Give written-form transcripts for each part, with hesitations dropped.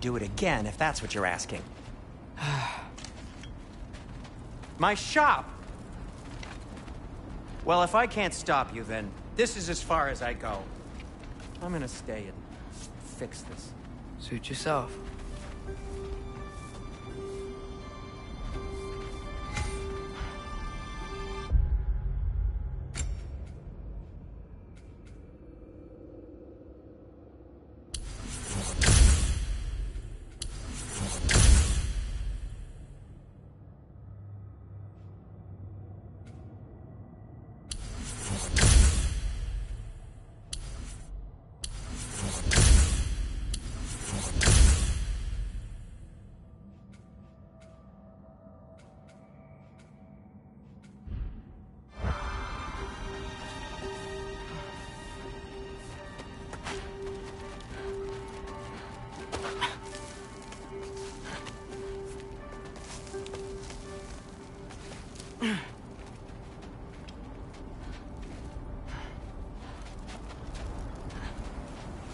Do it again, if that's what you're asking. My shop! Well, if I can't stop you, then this is as far as I go. I'm gonna stay and fix this. Suit yourself.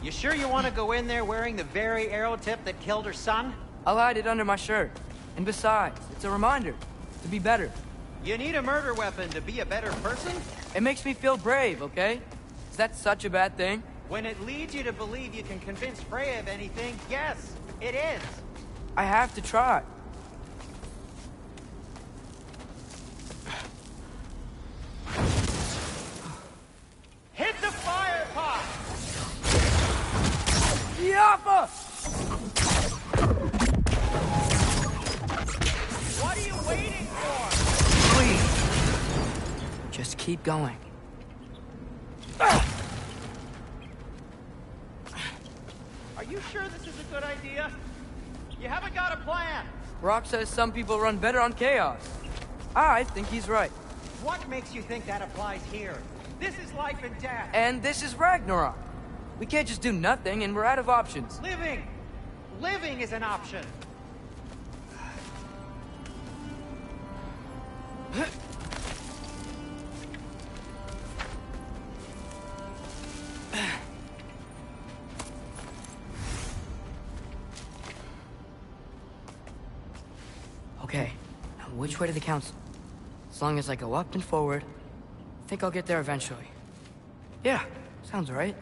You sure you want to go in there wearing the very arrow tip that killed her son? I'll hide it under my shirt. And besides, it's a reminder to be better. You need a murder weapon to be a better person? It makes me feel brave, okay? Is that such a bad thing? When it leads you to believe you can convince Freya of anything, yes, it is. I have to try. Hit the fire pot! Yappa! What are you waiting for? Please. Just keep going. Are you sure this is a good idea? You haven't got a plan. Rock says some people run better on chaos. I think he's right. What makes you think that applies here? This is life and death. And this is Ragnarok. We can't just do nothing, and we're out of options. Living! Living is an option. Okay, now which way to the council? As long as I go up and forward, I think I'll get there eventually. Yeah, sounds right.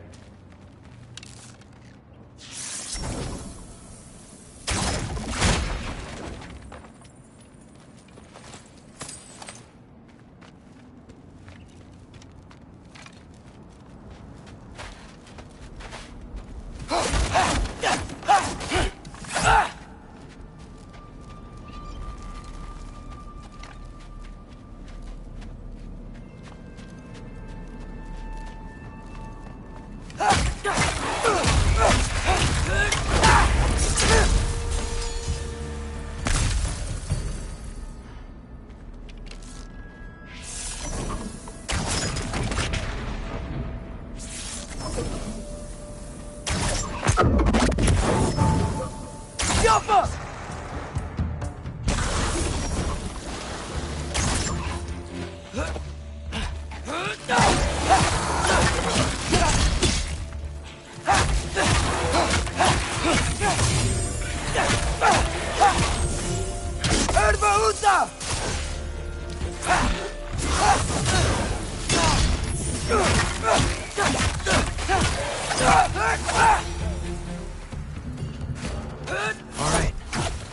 Alright,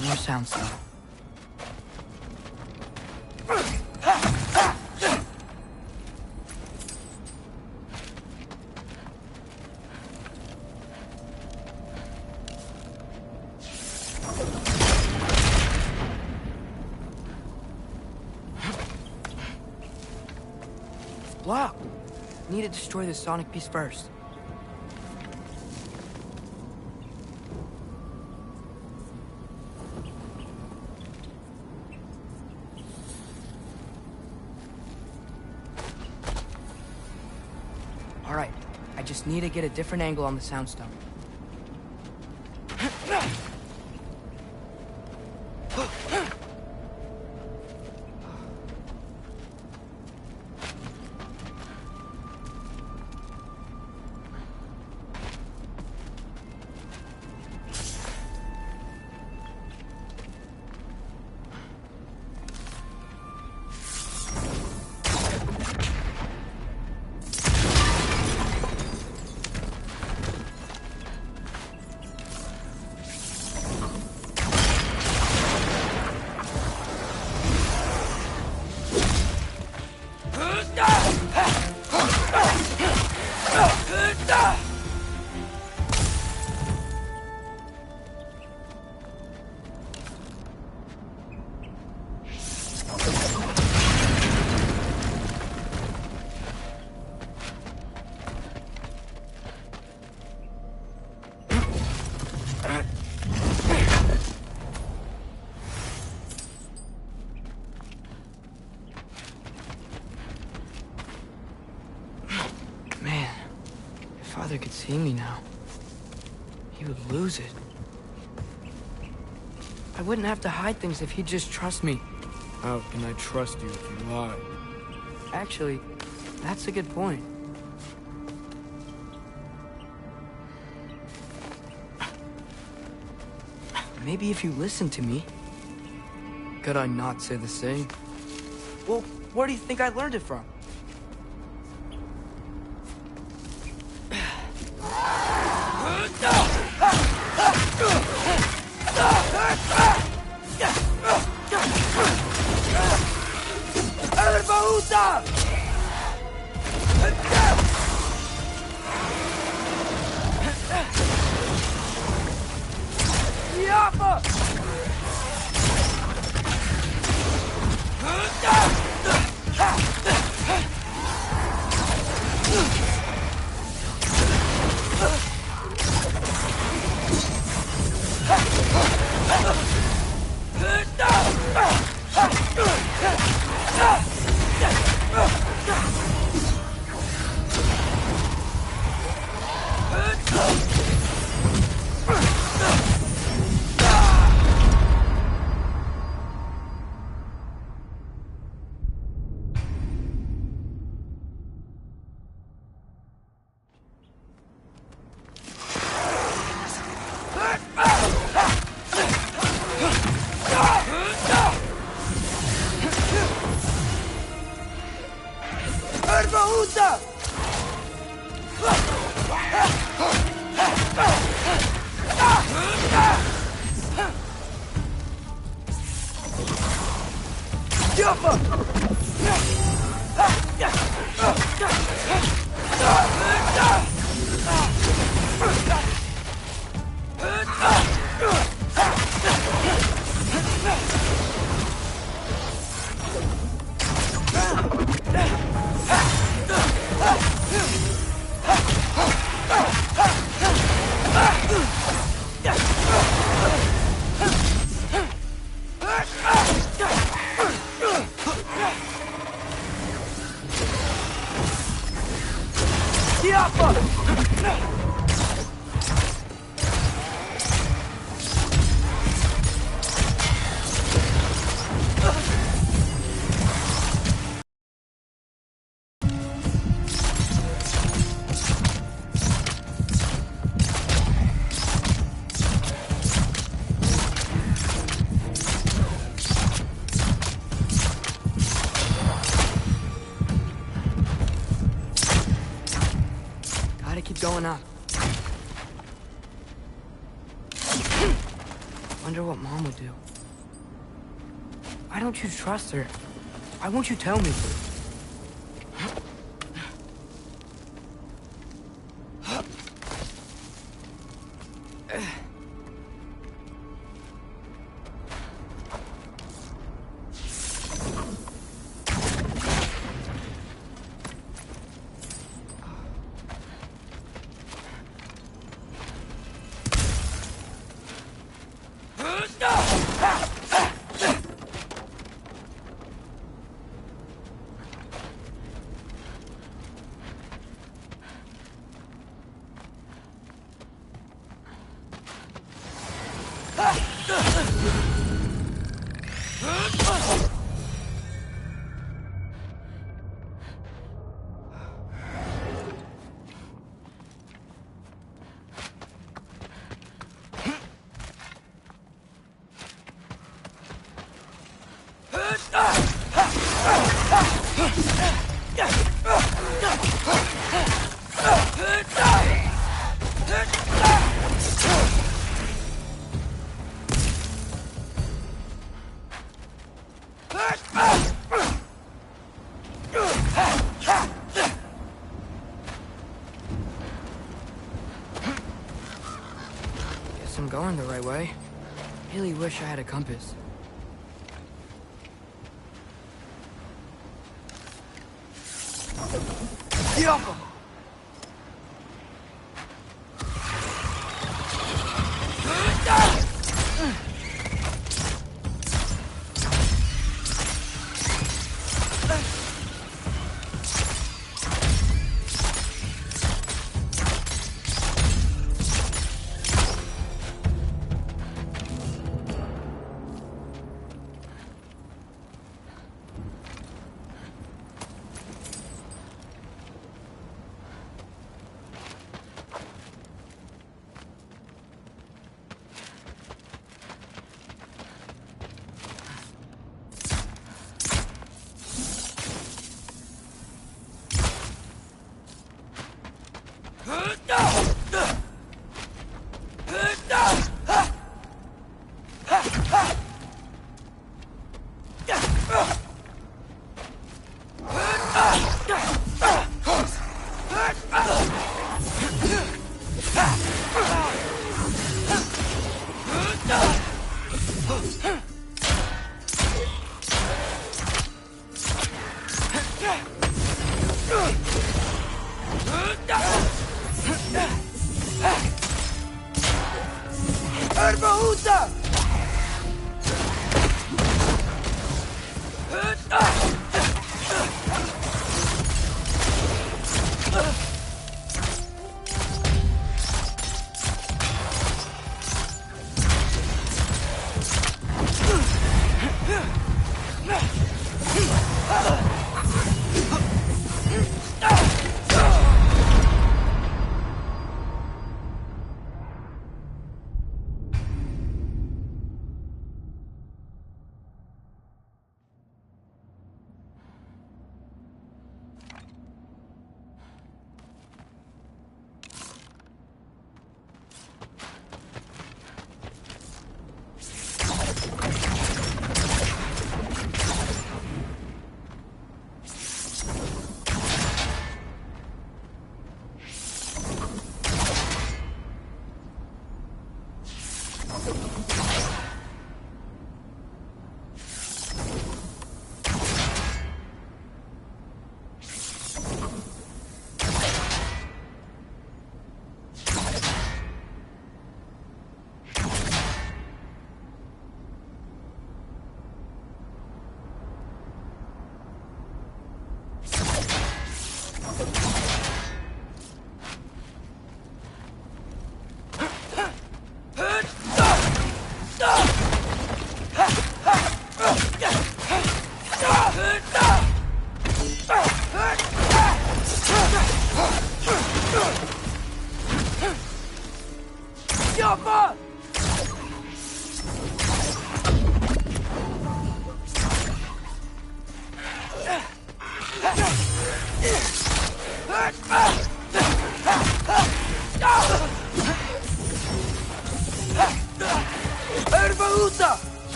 new sound stuff. Locked. Need to destroy the sonic piece first. Alright, I just need to get a different angle on the sound stone. father could see me now, he would lose it. I wouldn't have to hide things if he'd just trust me. How can I trust you if you lie? Actually, that's a good point. Maybe if you listen to me. Could I not say the same? Well, where do you think I learned it from? Going up. Wonder what Mom would do. Why don't you trust her? Why won't you tell me? Guess I'm going the right way. Really wish I had a compass.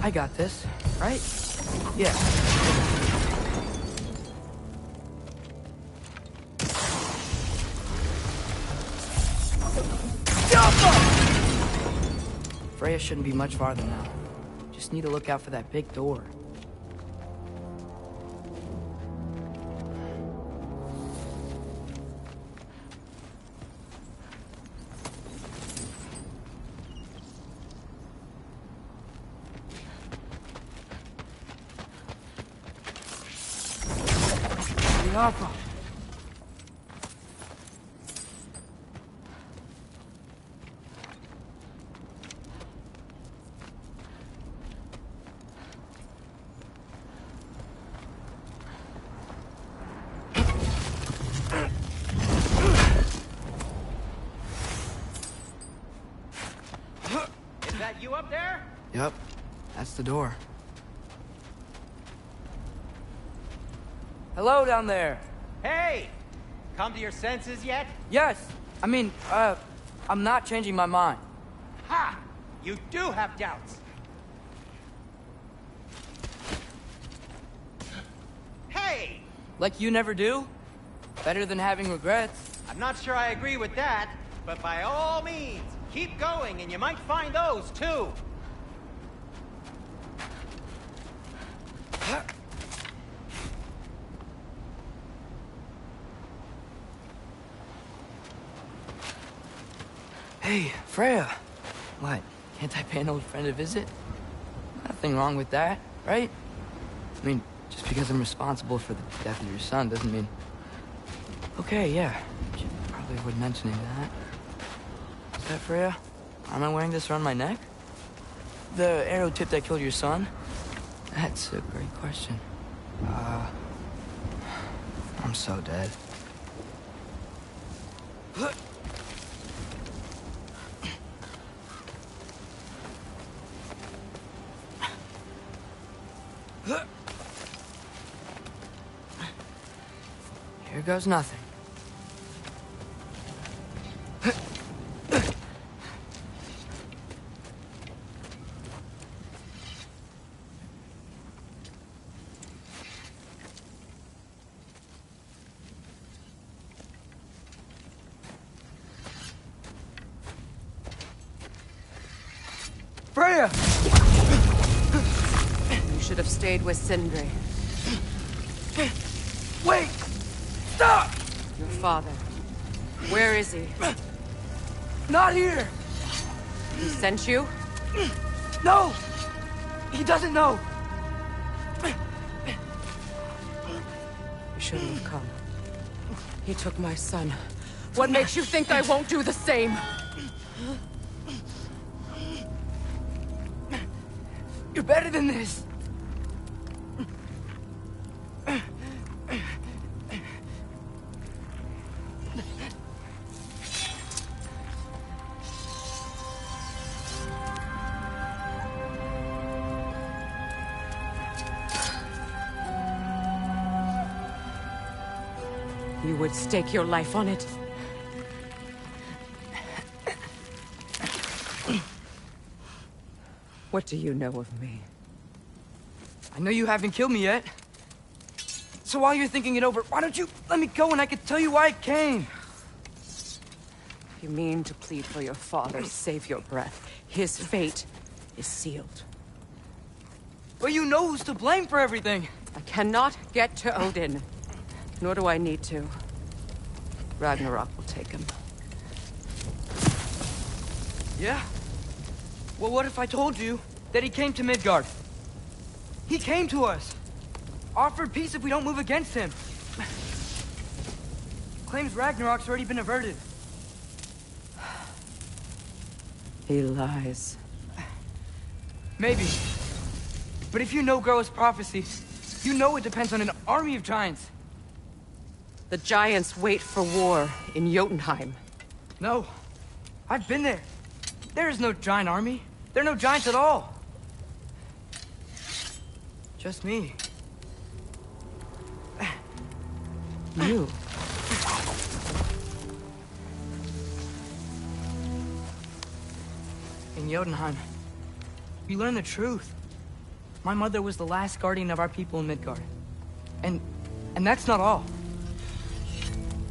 I got this, right? Yeah. Freya shouldn't be much farther now. Just need to look out for that big door. Papa. Is that you up there? Yep, that's the door. Hello down there. Hey! Come to your senses yet? Yes. I mean, I'm not changing my mind. Ha! You do have doubts. Hey! Like you never do? Better than having regrets. I'm not sure I agree with that, but by all means, keep going and you might find those too. Hey, Freya. What? Can't I pay an old friend a visit? Nothing wrong with that, right? I mean, just because I'm responsible for the death of your son doesn't mean... Okay, yeah. Should probably avoid mentioning that. Is that Freya? Am I wearing this around my neck? The arrow tip that killed your son? That's a great question. I'm so dead. Here goes nothing. Freya! You should have stayed with Sindri. Wait! Stop! Your father. Where is he? Not here! He sent you? No! He doesn't know! You shouldn't have come. He took my son. What makes you think I won't do the same? You're better than this! You would stake your life on it? What do you know of me? I know you haven't killed me yet. So while you're thinking it over, why don't you let me go and I can tell you why I came? You mean to plead for your father, save your breath. His fate is sealed. But you know who's to blame for everything. I cannot get to Odin. Nor do I need to. Ragnarok will take him. Yeah? Well, what if I told you that he came to Midgard? He came to us. Offered peace if we don't move against him. Claims Ragnarok's already been averted. He lies. Maybe. But if you know Groa's prophecy, you know it depends on an army of giants. The giants wait for war in Jotunheim. No. I've been there. There is no giant army. There are no giants at all. Just me. You? In Jotunheim, we learn the truth. My mother was the last guardian of our people in Midgard. And that's not all.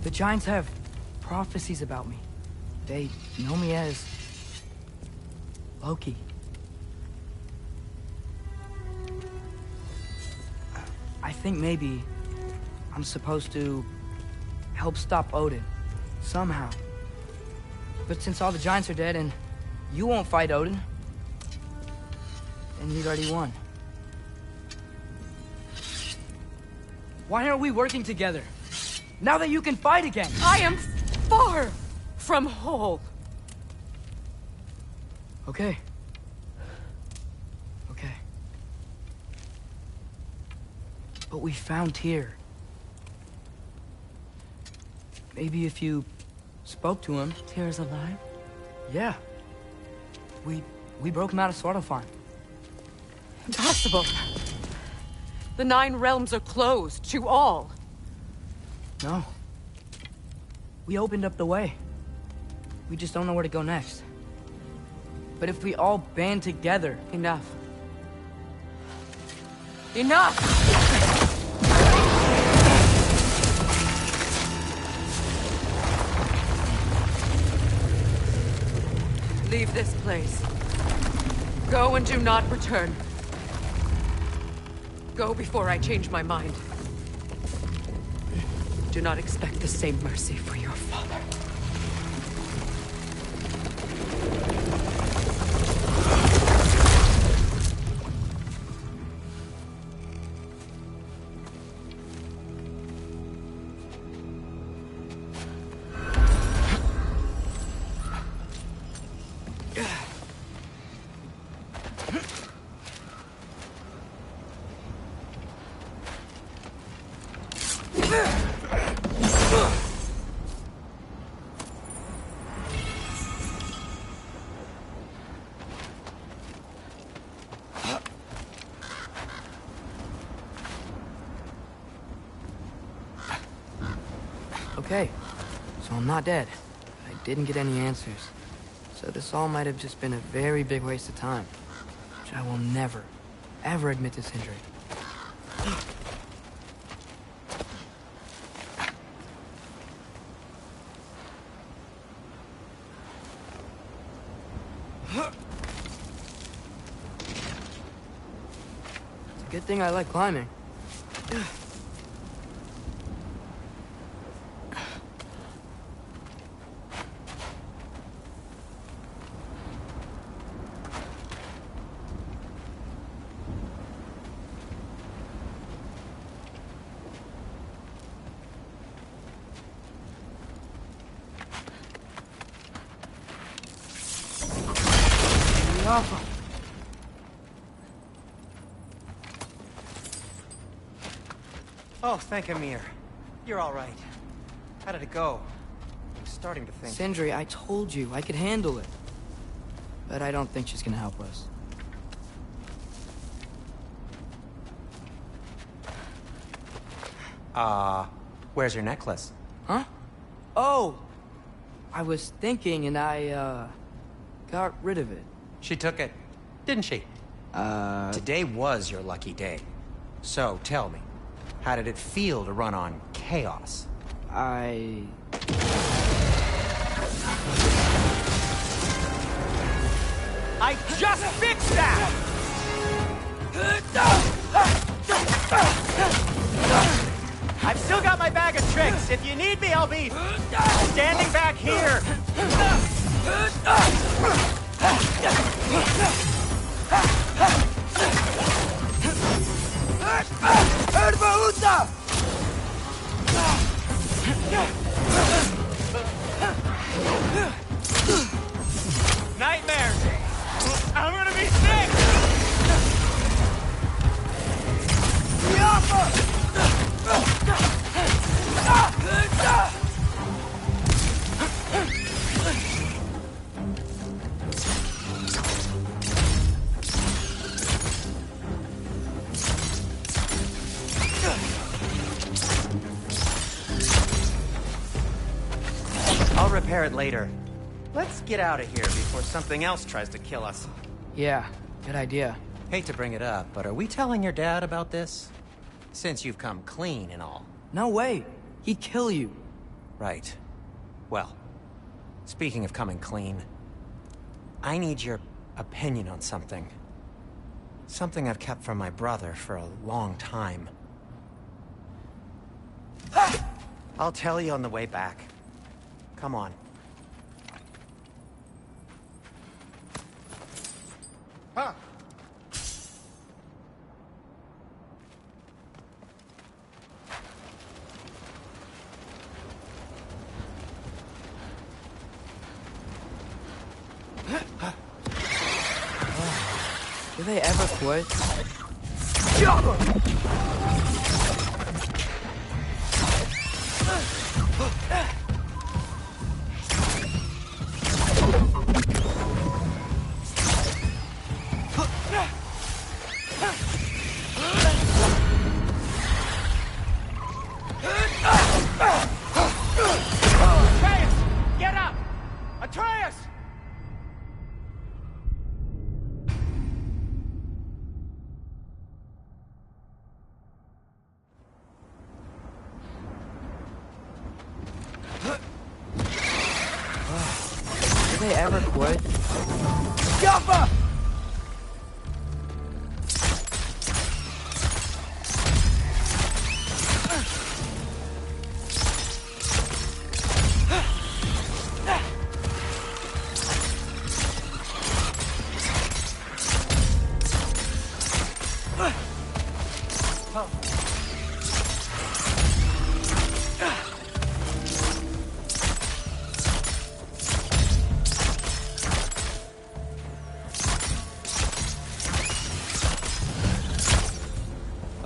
The giants have prophecies about me. They know me as Loki. I think maybe I'm supposed to help stop Odin, somehow. But since all the giants are dead and you won't fight Odin, then he's already won. Why aren't we working together? Now that you can fight again! I am far from whole. Okay. Okay. But we found Tyr. Maybe if you spoke to him... Tyr's alive? Yeah. We broke him out of Svartalfheim. Impossible. The 9 realms are closed to all. No. We opened up the way. We just don't know where to go next. But if we all band together... Enough. Enough! Leave this place. Go and do not return. Go before I change my mind. Do not expect the same mercy for your father. Okay, so I'm not dead. I didn't get any answers. So this all might have just been a very big waste of time. Which I will never, ever admit to Sindri. thing I like climbing. Oh, thank Amir. You're all right. How did it go? I'm starting to think... Sindri, I told you I could handle it. But I don't think she's gonna help us. Where's your necklace? Huh? Oh! I was thinking and I, got rid of it. She took it, didn't she? Today was your lucky day. So, tell me, how did it feel to run on chaos? I just fixed that! I've still got my bag of tricks. If you need me, I'll be standing back here. Nightmares! I'm gonna be sick! I'll repair it later. Let's get out of here before something else tries to kill us. Yeah, good idea. Hate to bring it up, but are we telling your dad about this? Since you've come clean and all. No way. He'd kill you. Right. Well, speaking of coming clean, I need your opinion on something. Something I've kept from my brother for a long time. I'll tell you on the way back. Come on. Huh. Do they ever quit? Atreus! Get up! Atreus! Do they ever quit? Jumper!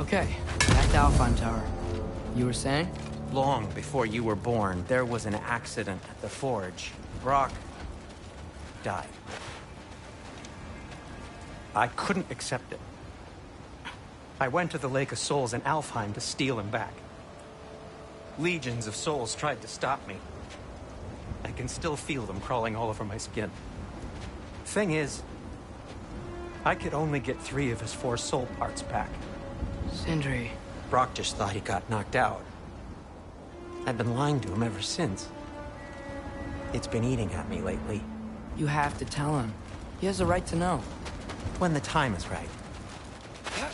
Okay, back to Alpine Tower. You were saying? Long before you were born, there was an accident at the forge. Brock died. I couldn't accept it. I went to the Lake of Souls in Alfheim to steal him back. Legions of souls tried to stop me. I can still feel them crawling all over my skin. Thing is, I could only get 3 of his 4 soul parts back. Sindri. Brock just thought he got knocked out. I've been lying to him ever since. It's been eating at me lately. You have to tell him. He has a right to know. When the time is right.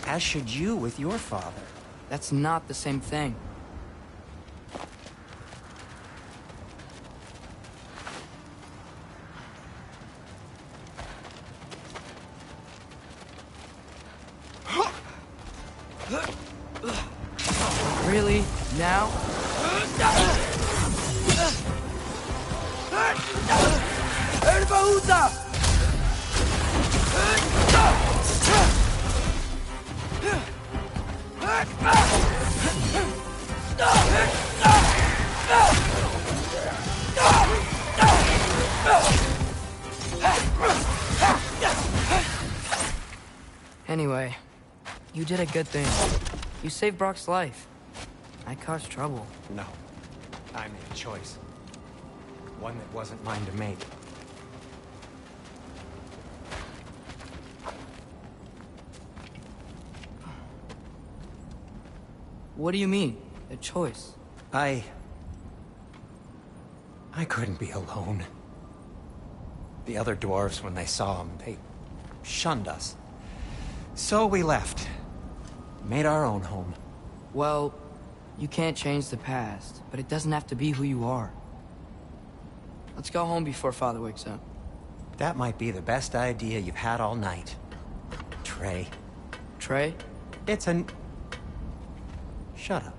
As should you with your father. That's not the same thing. Really? Now? Anyway, you did a good thing. You saved Brock's life. I caused trouble. No. I made a choice. One that wasn't mine to make. What do you mean, a choice? I couldn't be alone. The other dwarves, when they saw him, they shunned us. So we left. Made our own home. Well, you can't change the past, but it doesn't have to be who you are. Let's go home before Father wakes up. That might be the best idea you've had all night. Trey. Trey? It's an... Shut up.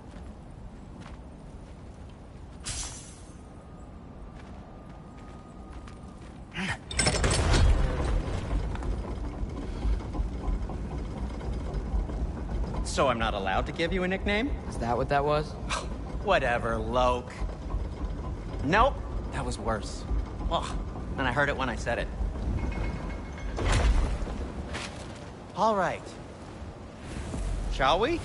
So I'm not allowed to give you a nickname? Is that what that was? Whatever, Loke. Nope, that was worse. Ugh, and I heard it when I said it. All right. Shall we?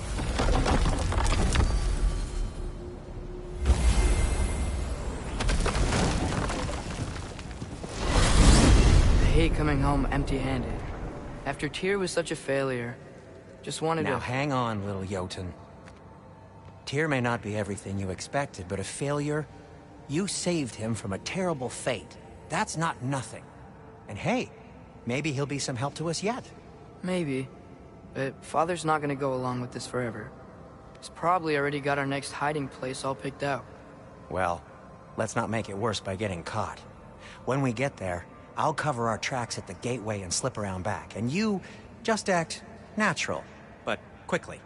I hate coming home empty-handed. After Tyr was such a failure, just wanted Now to... hang on, little Jotun. Tyr may not be everything you expected, but a failure? You saved him from a terrible fate. That's not nothing. And hey, maybe he'll be some help to us yet. Maybe. But Father's not gonna go along with this forever. He's probably already got our next hiding place all picked out. Well, let's not make it worse by getting caught. When we get there, I'll cover our tracks at the gateway and slip around back. And you just act natural, but quickly.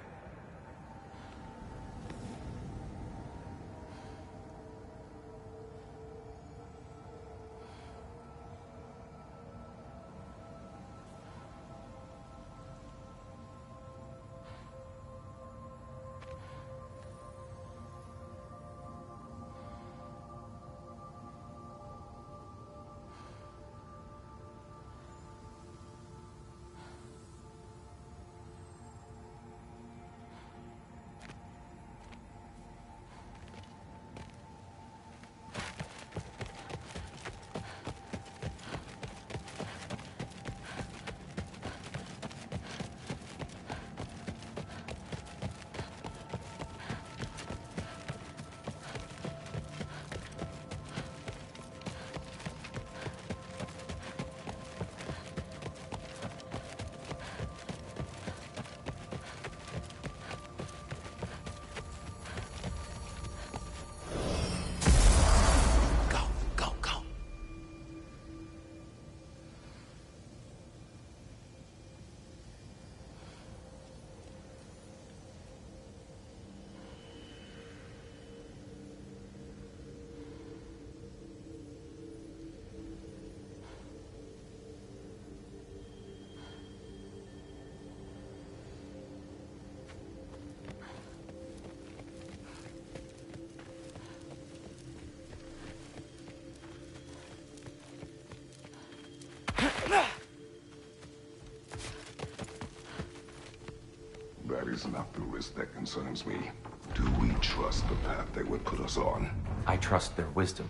That is not the risk that concerns me. Do we trust the path they would put us on? I trust their wisdom,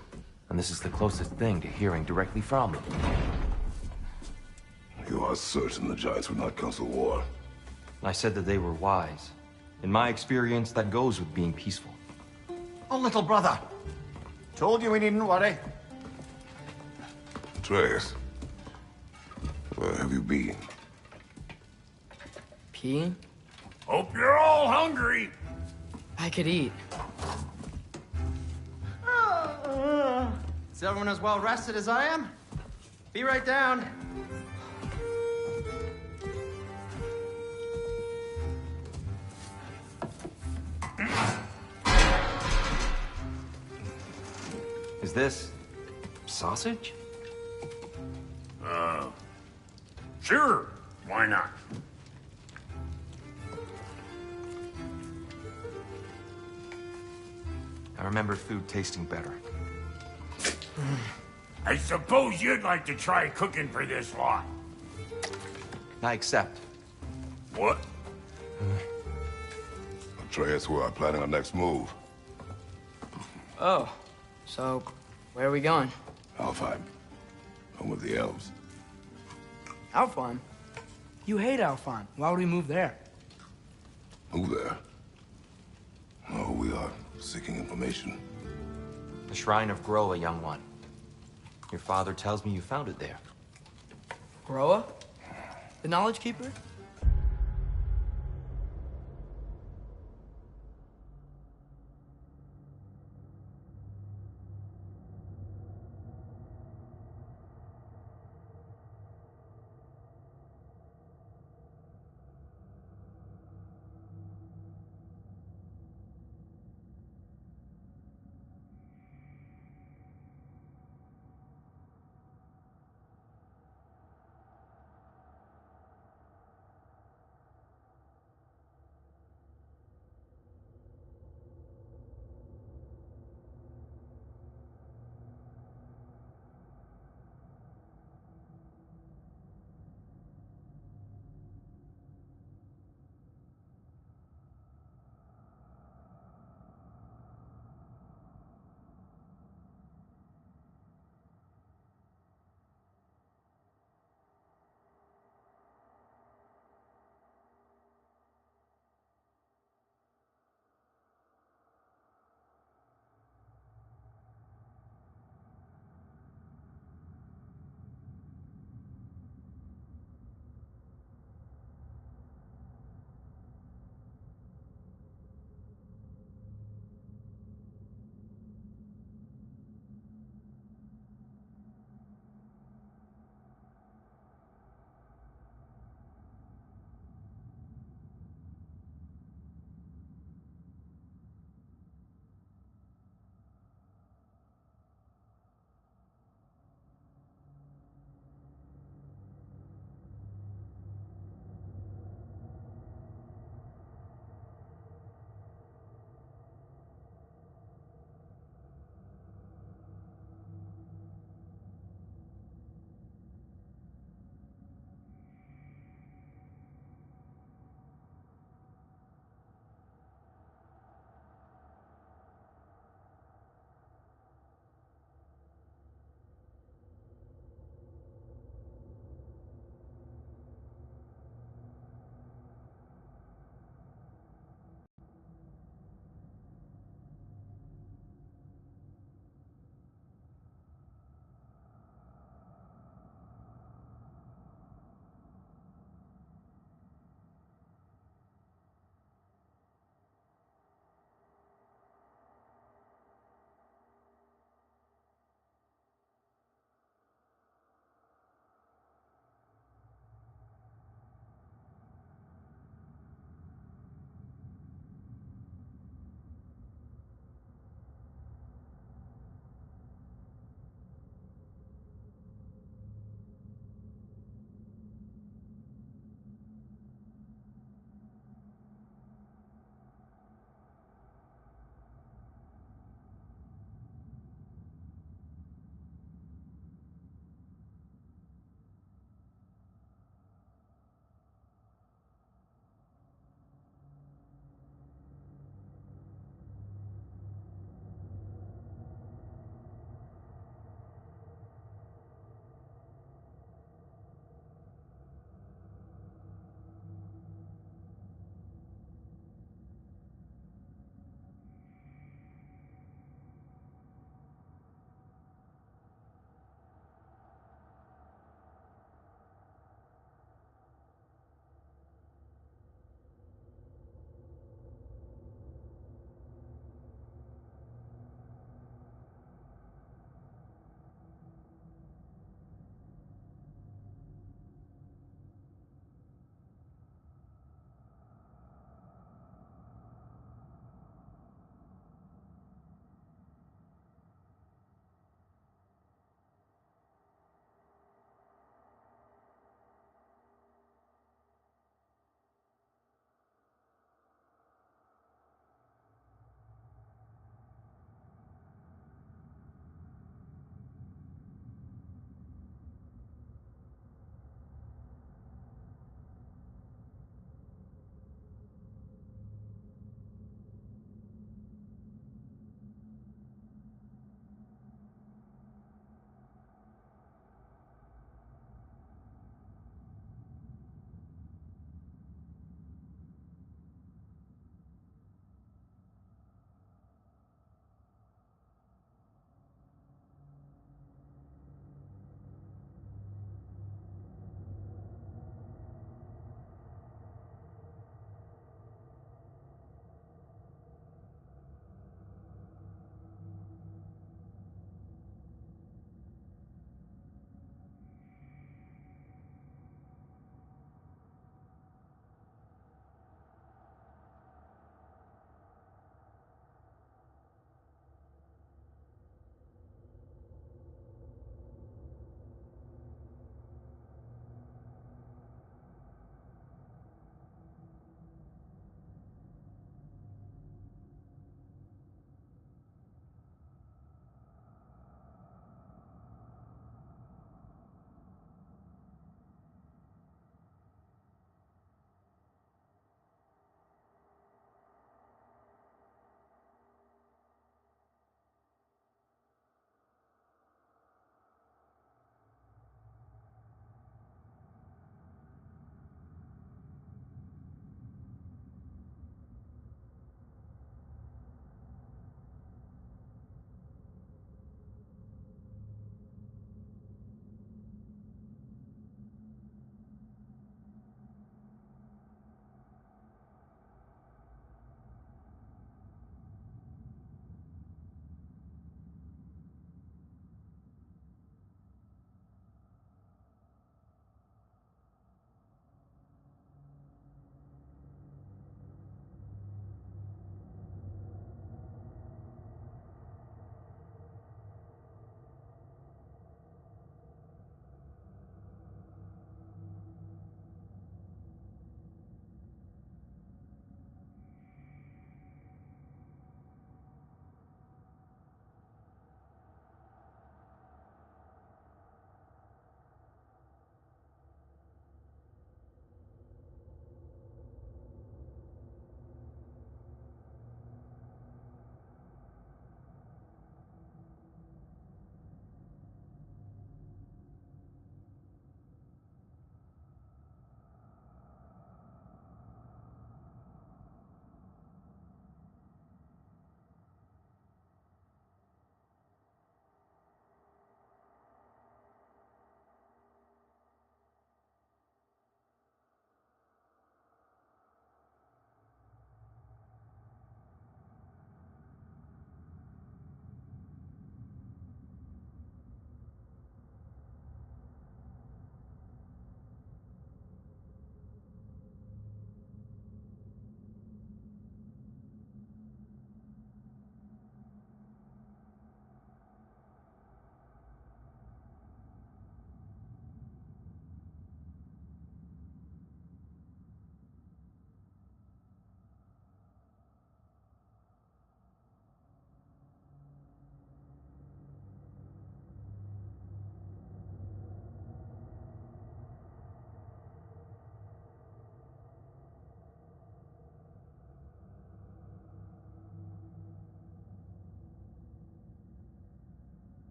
and this is the closest thing to hearing directly from them. You are certain the Giants would not counsel war? I said that they were wise. In my experience, that goes with being peaceful. Oh, little brother. Told you we needn't worry. Atreus, where have you been? Peeing? Hope you're all hungry. I could eat. Is everyone as well rested as I am? Be right down. Is this sausage? Sure. Why not? I remember food tasting better. I suppose you'd like to try cooking for this lot. I accept. What? Atreus, we're planning our next move. Oh, so where are we going? Alfheim. Home of the elves. Alfheim? You hate Alfheim. Why would we move there? Who there? Oh, we are seeking information. The Shrine of Groa, young one. Your father tells me you found it there. Groa? The Knowledge Keeper?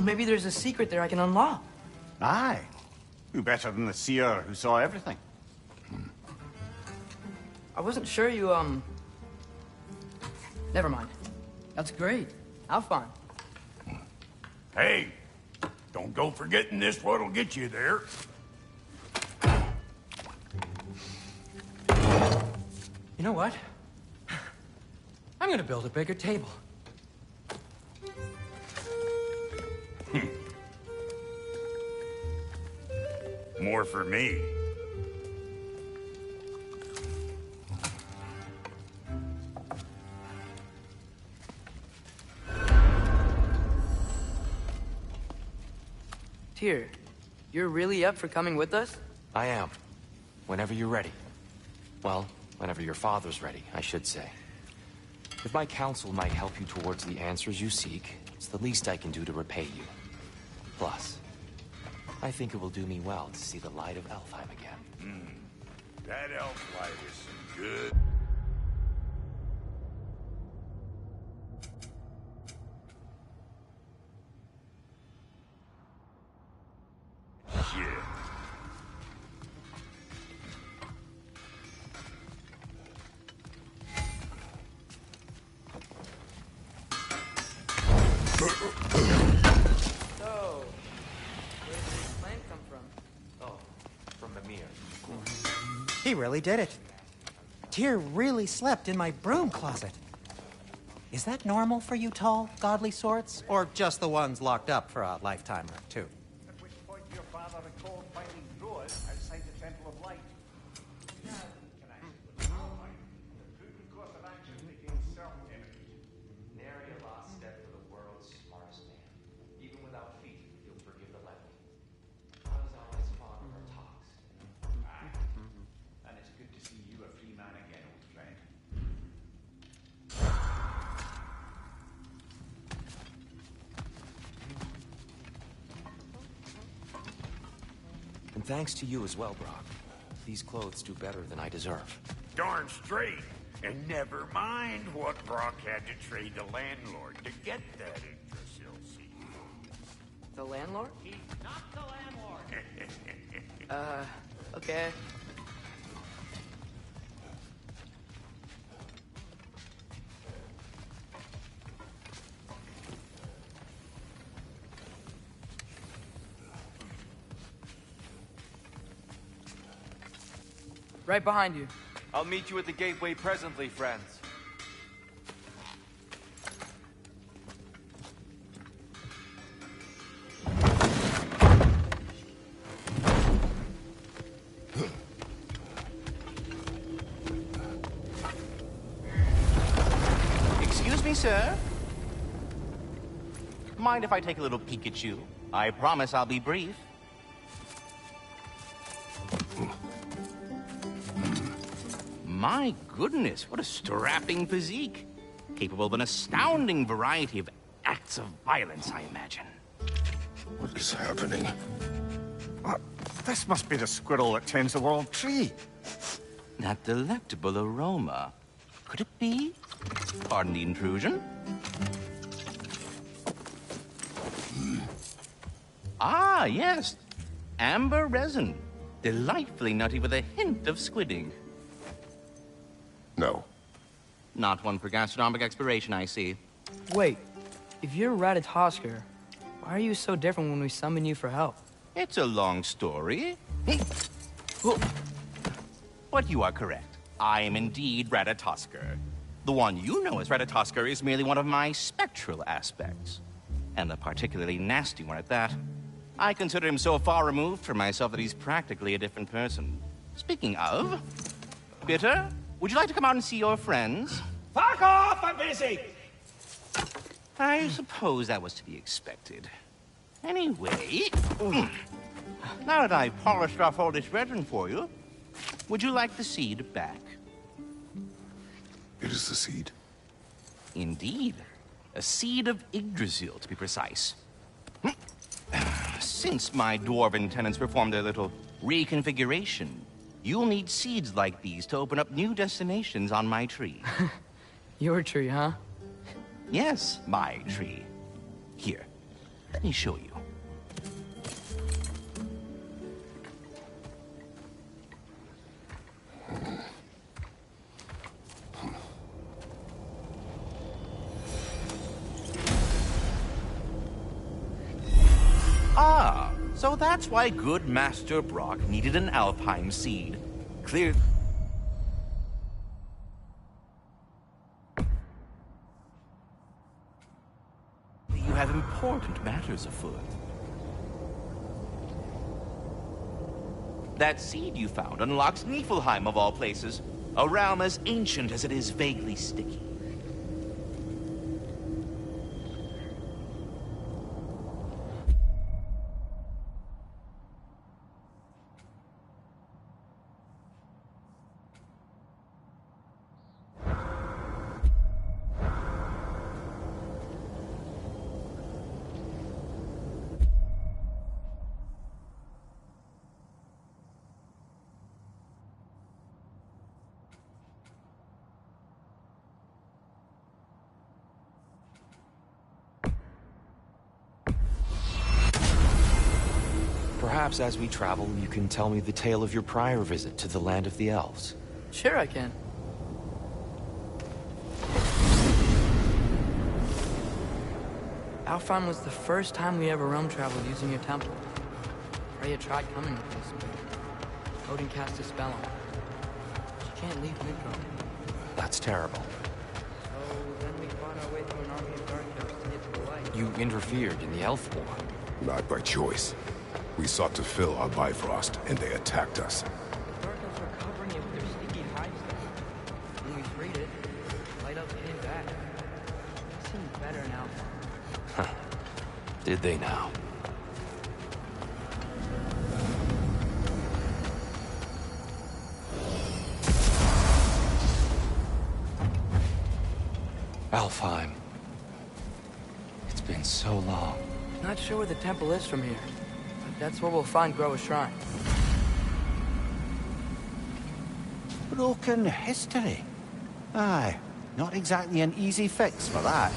maybe there's a secret there I can unlock. Aye. Who better than the seer who saw everything? I wasn't sure you, Never mind. That's great. Have fun. Hey, don't go forgetting this what'll get you there. You know what? I'm gonna build a bigger table. More for me. Tyr, you're really up for coming with us? I am. Whenever you're ready. Well, whenever your father's ready, I should say. If my counsel might help you towards the answers you seek, it's the least I can do to repay you. Plus, I think it will do me well to see the light of Alfheim again. That elf light is some good... shit. So, where did this plan come from? Oh, from the mirror. He really did it. Tyr really slept in my broom closet. Is that normal for you tall, godly sorts? Or just the ones locked up for a lifetime or two? At which point your father recalled finding drawers outside the Temple of Light. Connected with Alfheim, the prudent course of action became self-evident. Nary a lost step for the world's smartest man. Even without feet, he'll forgive the levity. I was always fond of our talks. And it's good to see you a free man again, old friend. And thanks to you as well, Brock. These clothes do better than I deserve. Darn straight. And never mind what Brock had to trade the landlord to get that Yggdrasil seed. The landlord? He's not the landlord. Okay. Right behind you. I'll meet you at the gateway presently, friends. Excuse me, sir? Mind if I take a little peek at you? I promise I'll be brief. My goodness, what a strapping physique. Capable of an astounding variety of acts of violence, I imagine. What is happening? This must be the squirrel that tends the world tree. That delectable aroma. Could it be? Pardon the intrusion. Ah, yes. Amber resin. Delightfully nutty with a hint of squidding. No. Not one for gastronomic exploration, I see. Wait, if you're Ratatoskr, why are you so different when we summon you for help? It's a long story. But you are correct. I am indeed Ratatoskr. The one you know as Ratatoskr is merely one of my spectral aspects. And a particularly nasty one at that. I consider him so far removed from myself that he's practically a different person. Speaking of... Bitter, would you like to come out and see your friends? Fuck off! I'm busy! I suppose that was to be expected. Anyway... Now that I've polished off all this resin for you, would you like the seed back? It is the seed. Indeed. A seed of Yggdrasil, to be precise. Since my dwarven tenants performed their little reconfiguration, you'll need seeds like these to open up new destinations on my tree. Your tree, huh? Yes, my tree. Here. Let me show you. Ah, so that's why good Master Brock needed an Alfheim seed. Clear. You have important matters afoot. That seed you found unlocks Niflheim of all places, a realm as ancient as it is vaguely sticky. Perhaps as we travel, you can tell me the tale of your prior visit to the land of the elves. Sure I can. Alfheim was the first time we ever realm traveled using your temple. Freya tried coming with us, but Odin cast a spell on her. She can't leave Midgard. That's terrible. So then we fought our way through an army of dark elves to get to the light. You interfered in the elf war. Not by choice. We sought to fill our Bifrost, and they attacked us. The dark elves were covering it with their sticky hide stuff. When we freed it, light elves came back. It seemed better now. Did they now? Alfheim. It's been so long. Not sure where the temple is from here, but that's where we'll find Groa's shrine. Broken history. Aye, not exactly an easy fix for that.